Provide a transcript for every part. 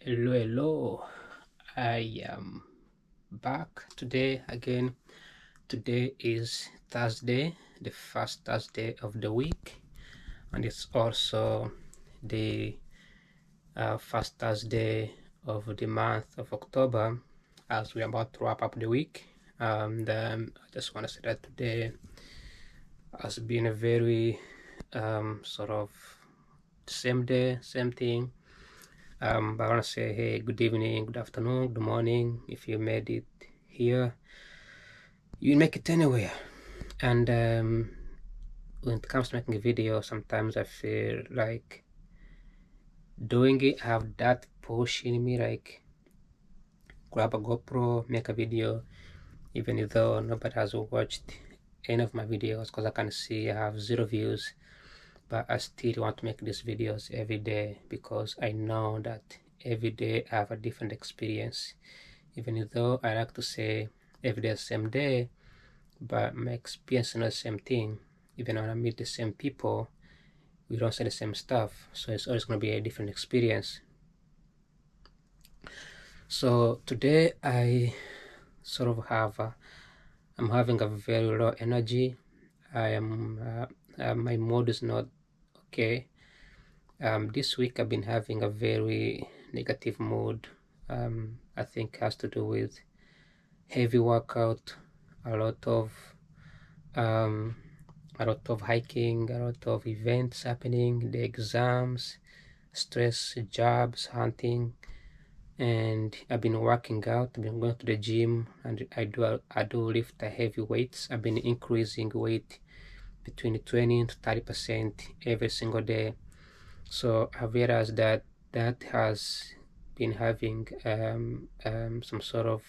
Hello. I am back today again. Today is Thursday, the first Thursday of the week, and it's also the first Thursday of the month of October as we're about to wrap up the week. And I just want to say that today has been a very sort of same day, same thing. But I want to say, hey, good evening, good afternoon, good morning. If you made it here, you make it anywhere. And when it comes to making a video, sometimes I feel like doing it, I have that push in me, like grab a GoPro, make a video, even though nobody has watched any of my videos, because I can see I have 0 views. But I still want to make these videos every day because I know that every day I have a different experience. Even though I like to say every day the same day, but my experience is not the same thing. Even when I meet the same people, we don't say the same stuff, so it's always going to be a different experience. So today I sort of have I'm having a very low energy. I am my mood is not okay. This week I've been having a very negative mood. I think it has to do with heavy workout, a lot of um, hiking, a lot of events happening, the exams, stress, jobs, hunting, and I've been working out. I've been going to the gym, and I do lift the heavy weights. I've been increasing weight between 20 to 30% every single day. So I realized that that has been having some sort of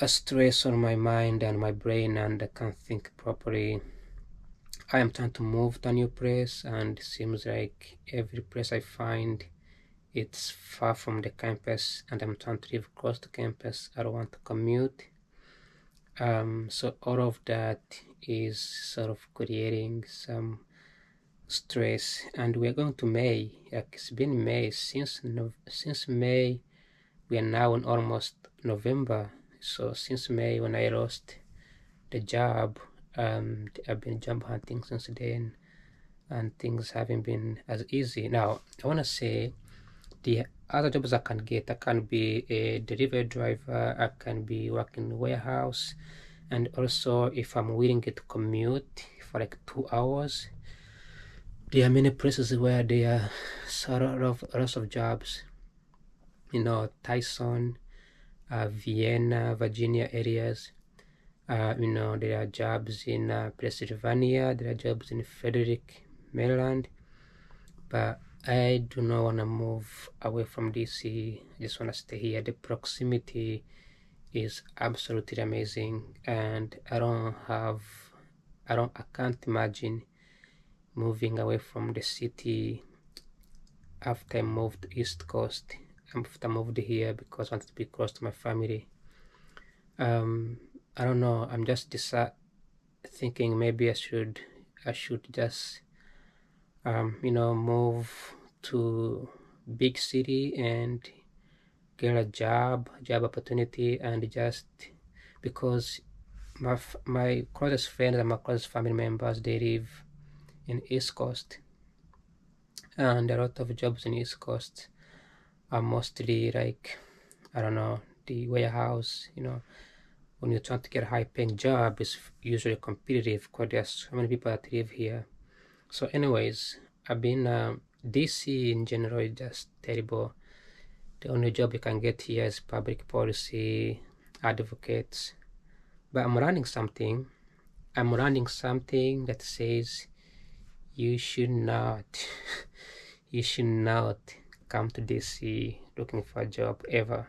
a stress on my mind and my brain, and I can't think properly. I am trying to move to a new place, and it seems like every place I find it's far from the campus, and I'm trying to live close to campus. I don't want to commute. So all of that is sort of creating some stress, and we're going to May. Like it's been May since May. We are now in almost November. So since May, when I lost the job, I've been job hunting since then, and things haven't been as easy. Now I want to say the other jobs I can get, I can be a delivery driver, I can be working in a warehouse, and also if I'm willing to commute for like 2 hours, there are many places where there are lots of jobs. Tyson, Vienna, Virginia areas. There are jobs in Pennsylvania, there are jobs in Frederick, Maryland, but I do not want to move away from DC. I just want to stay here. The proximity is absolutely amazing, and I can't imagine moving away from the city after I moved East Coast, after I moved here because I wanted to be close to my family. I don't know. I'm just thinking maybe I should just move to big city and get a job opportunity, and just because my closest friends and my closest family members, they live in East Coast, and a lot of jobs in East Coast are mostly like, I don't know, the warehouse. When you're trying to get a high paying job, it's usually competitive because there's so many people that live here. So anyways, I've been DC in general is just terrible. The only job you can get here is public policy advocates. But I'm running something that says you should not you should not come to DC looking for a job ever.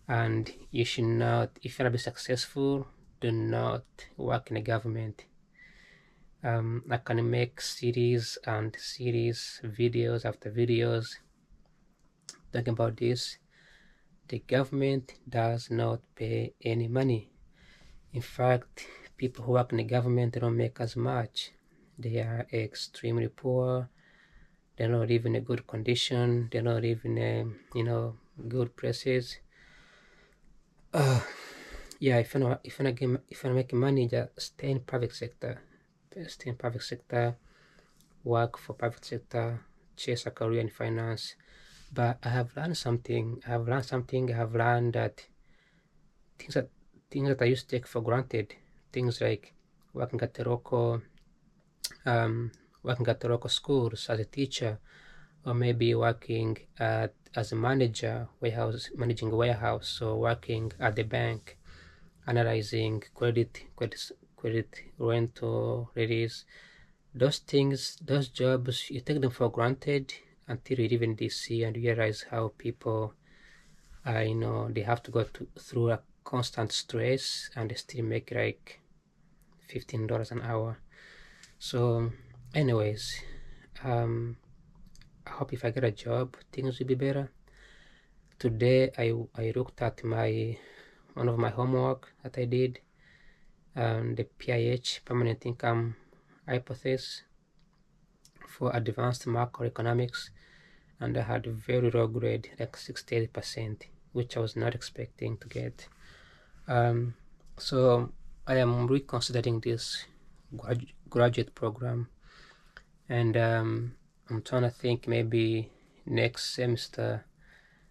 And you should not, if you want to be successful, do not work in the government. I can make series and series, videos after videos talking about this. The government does not pay any money. In fact, people who work in the government, they don't make as much. They are extremely poor. They don't live in a good condition. They don't live in a good places. Yeah, if you make money, just stay in private sector. Stay in private sector. Work for private sector. Chase a career in finance. But I have learned something. I have learned that things that things that I used to take for granted. Things like working at the local um, working at the local schools as a teacher, or maybe working as a manager, managing a warehouse, or working at the bank, analyzing credit rental release. Those things, those jobs, you take them for granted until you live in DC and realize how people, they have to through a constant stress and they still make like $15 an hour. So, anyways, I hope if I get a job, things will be better. Today, I looked at one of my homework that I did, the PIH, Permanent Income Hypothesis for Advanced Macroeconomics, and I had a very low grade, like 68%, which I was not expecting to get. So I am reconsidering this graduate program, and I'm trying to think maybe next semester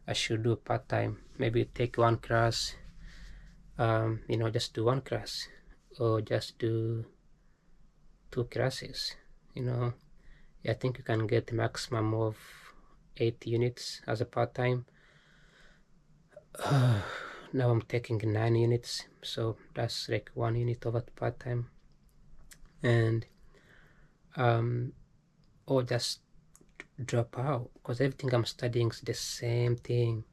I should do part-time, maybe take one class, just do one class, or just do 2 classes. I think you can get a maximum of 8 units as a part-time. Now I'm taking 9 units, so that's like 1 unit over part-time, and or just drop out, because everything I'm studying is the same thing.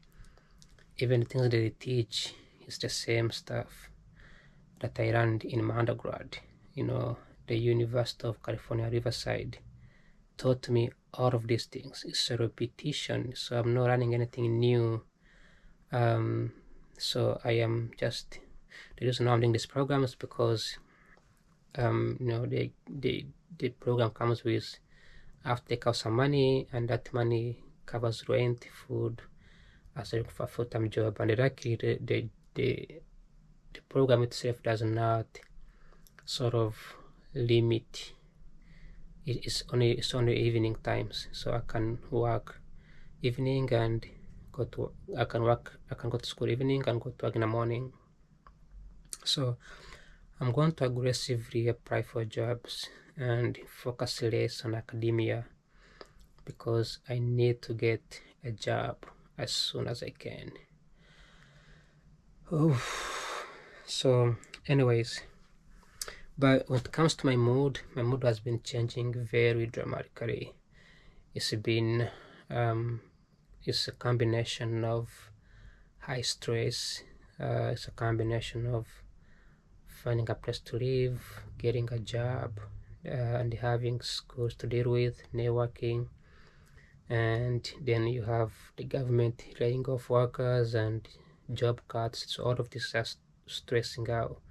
Even the things that they teach is the same stuff that I learned in my undergrad. The University of California, Riverside taught me all of these things. It's a repetition, so I'm not learning anything new. So I am just, the reason I'm doing this program is because the program comes with, I have to take out some money, and that money covers rent, food, as I look for a full-time job. And luckily the program itself does not sort of limit. It's only evening times, so I can work evening and I can go to school evening and go to work in the morning. So I'm going to aggressively apply for jobs and focus less on academia, because I need to get a job as soon as I can. So anyways, but when it comes to my mood has been changing very dramatically. It's been it's a combination of high stress, it's a combination of finding a place to live, getting a job, and having schools to deal with, networking, and then you have the government laying off workers and job cuts. So all of this is stressing out.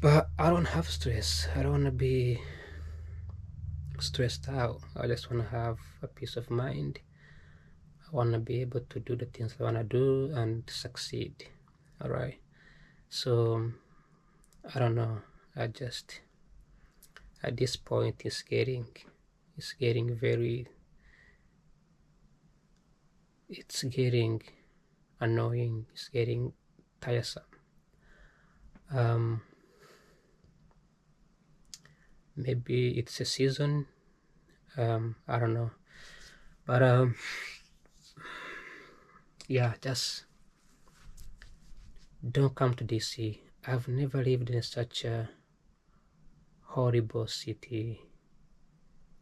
But I don't have stress. I don't want to be stressed out. I just want to have a peace of mind. I want to be able to do the things I want to do and succeed. All right. So I don't know. I just, at this point, it's getting very, it's getting annoying. It's getting tiresome. Maybe it's a season. I don't know. But yeah, just don't come to DC. I've never lived in such a horrible city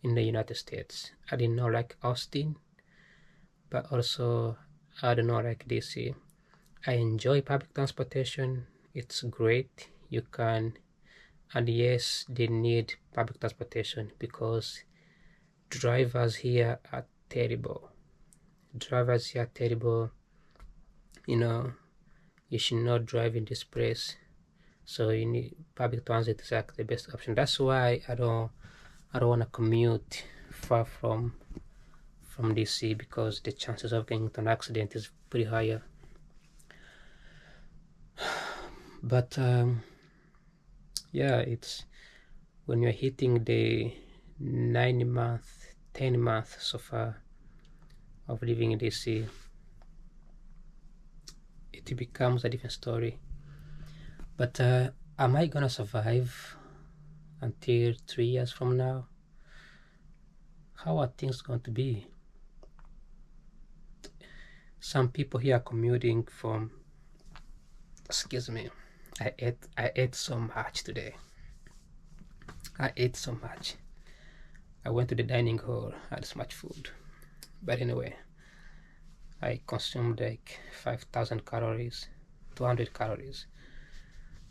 in the United States. I did not like Austin, but also I do not like DC. I enjoy public transportation. It's great. You can, and yes, they need public transportation, because drivers here are terrible. You should not drive in this place. So you need public transit is like the best option. That's why I don't want to commute far from DC, because the chances of getting into an accident is pretty higher. But yeah, it's when you're hitting the 9 month, 10 month so far of living in DC, it becomes a different story. But am I gonna survive until 3 years from now? How are things going to be? Some people here are commuting from, excuse me, I ate so much today. I ate so much. I went to the dining hall, had so much food. But anyway, I consumed like 5,000 calories, 200 calories.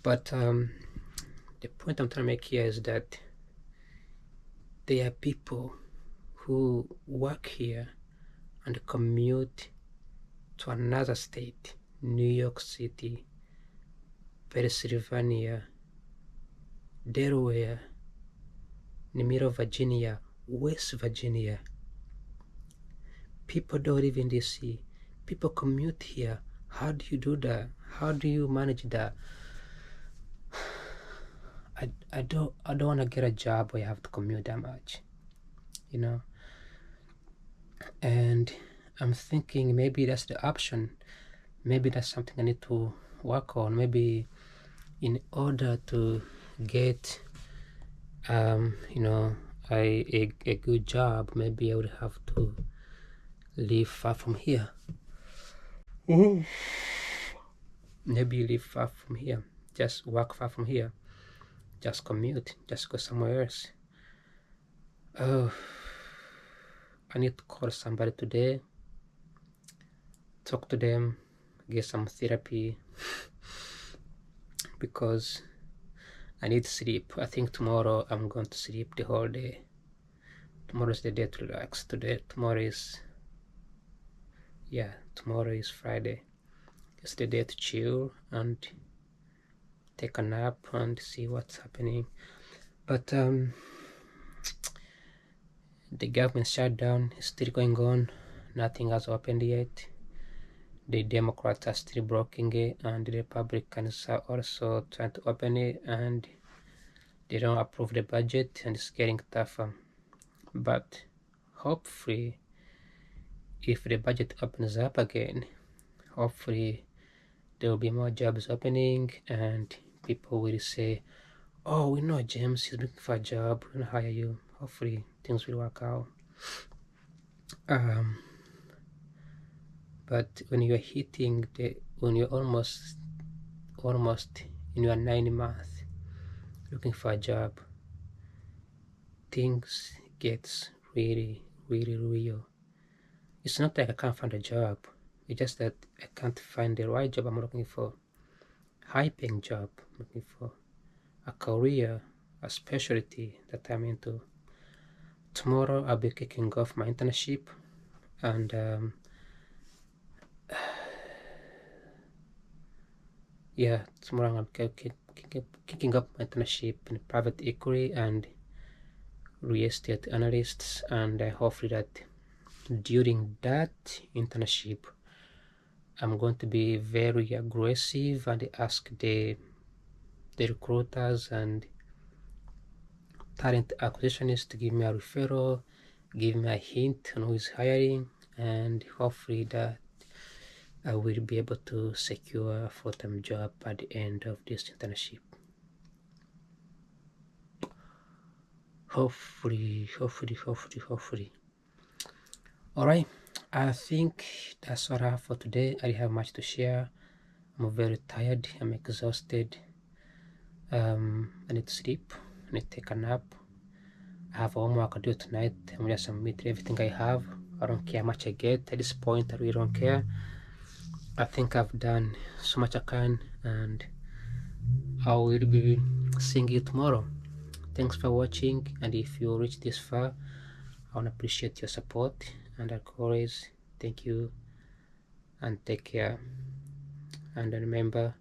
But the point I'm trying to make here is that there are people who work here and commute to another state, New York City, Pennsylvania, Delaware, in the middle of Virginia, West Virginia. People don't live in DC. People commute here. How do you do that? How do you manage that? I don't want to get a job where I have to commute that much, you know. And I'm thinking maybe that's the option. Maybe that's something I need to work on. Maybe in order to get you know, a good job, maybe I would have to live far from here. Maybe live far from here. Just work far from here. Just commute. Just go somewhere else. Oh, I need to call somebody today, talk to them, get some therapy, because I need sleep. I think tomorrow I'm going to sleep the whole day. Tomorrow is the day to relax. Tomorrow is Friday. It's the day to chill and take a nap and see what's happening. But the government shutdown is still going on. Nothing has opened yet. The Democrats are still blocking it, and the Republicans are also trying to open it, and they don't approve the budget, and it's getting tougher. But hopefully, if the budget opens up again, hopefully there will be more jobs opening, and people will say, oh, we know James, he's looking for a job, we're gonna hire you. Hopefully things will work out. But when you're when you're almost in your 9 month looking for a job, things gets really, really real. It's not like I can't find a job. It's just that I can't find the right job I'm looking for. High-paying job I'm looking for. A career, a specialty that I'm into. Tomorrow I'll be kicking off my internship, and yeah, tomorrow I'm kicking up my internship in private equity and real estate analysts, and hopefully that during that internship I'm going to be very aggressive and ask the recruiters and talent acquisitionists to give me a referral, give me a hint on who is hiring, and hopefully that I will be able to secure a full-time job at the end of this internship. Hopefully. All right, I think that's all I have for today. I didn't have much to share. I'm very tired. I'm exhausted. I need to sleep. I need to take a nap. I have homework to do tonight. I'm gonna submit everything I have. I don't care how much I get at this point. I really don't care. I think I've done so much I can, and I will be seeing you tomorrow. Thanks for watching, and if you reach this far, I want to appreciate your support, and as always, thank you and take care. And remember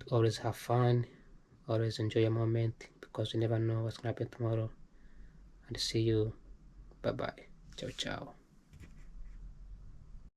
to always have fun, always enjoy your moment, because you never know what's going to happen tomorrow. And see you. Bye bye. Ciao ciao.